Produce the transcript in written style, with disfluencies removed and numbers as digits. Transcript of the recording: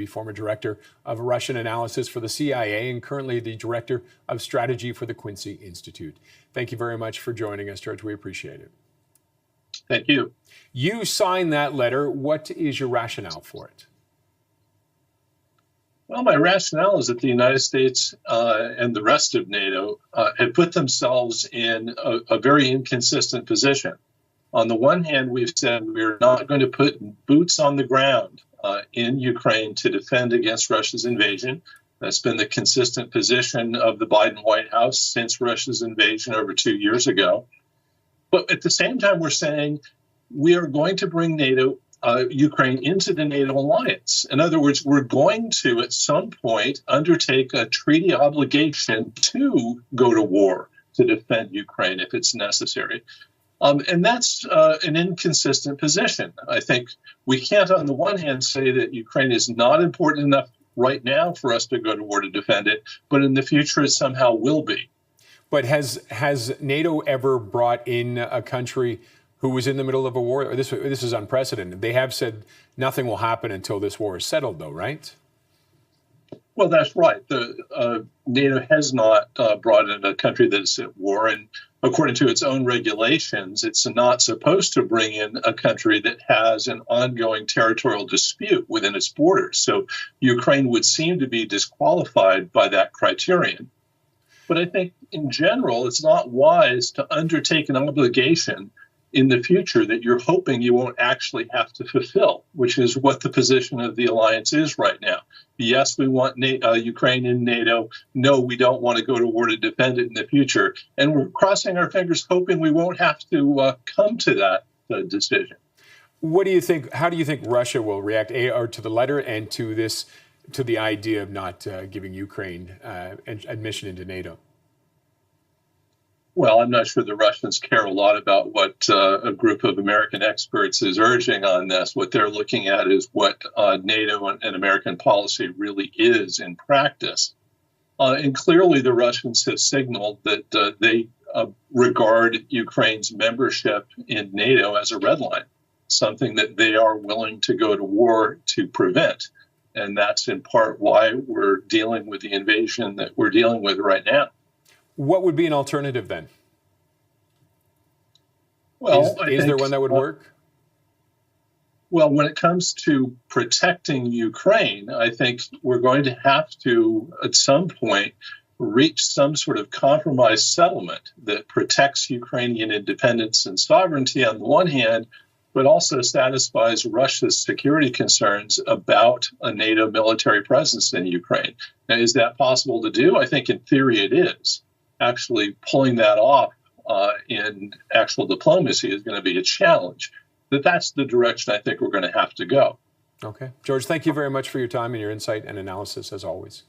Levy, former director of Russian analysis for the CIA and currently the director of strategy for the Quincy Institute. Thank you very much for joining us, George. We appreciate it. Thank you. You signed that letter. What is your rationale for it? Well, my rationale is that the United States and the rest of NATO have put themselves in a very inconsistent position. On the one hand, we've said we're not going to put boots on the ground in Ukraine to defend against Russia's invasion. That's been the consistent position of the Biden White House since Russia's invasion over 2 years ago. But at the same time, we're saying we are going to bring Ukraine into the NATO alliance. In other words, we're going to, at some point, undertake a treaty obligation to go to war to defend Ukraine if it's necessary. And that's an inconsistent position. I think we can't, on the one hand, say that Ukraine is not important enough right now for us to go to war to defend it, but in the future it somehow will be. But has NATO ever brought in a country who was in the middle of a war? This is unprecedented. They have said nothing will happen until this war is settled, though, right? Well, that's right. NATO has not brought in a country that is at war, and according to its own regulations, it's not supposed to bring in a country that has an ongoing territorial dispute within its borders. So Ukraine would seem to be disqualified by that criterion. But I think in general, it's not wise to undertake an obligation in the future that you're hoping you won't actually have to fulfill, which is what the position of the alliance is right now. Yes, we want Ukraine in NATO. No, we don't want to go to war to defend it in the future. And we're crossing our fingers, hoping we won't have to come to that decision. What do you think? How do you think Russia will react to the letter and to the idea of not giving Ukraine admission into NATO? Well, I'm not sure the Russians care a lot about what a group of American experts is urging on this. What they're looking at is what NATO and American policy really is in practice. And clearly the Russians have signaled that they regard Ukraine's membership in NATO as a red line, something that they are willing to go to war to prevent. And that's in part why we're dealing with the invasion that we're dealing with right now. What would be an alternative then? Well, is there one that would work? Well, when it comes to protecting Ukraine, I think we're going to have to, at some point, reach some sort of compromise settlement that protects Ukrainian independence and sovereignty on the one hand, but also satisfies Russia's security concerns about a NATO military presence in Ukraine. Now, is that possible to do? I think in theory it is. Actually pulling that off in actual diplomacy is going to be a challenge. But that's the direction I think we're going to have to go. Okay. George, thank you very much for your time and your insight and analysis, as always.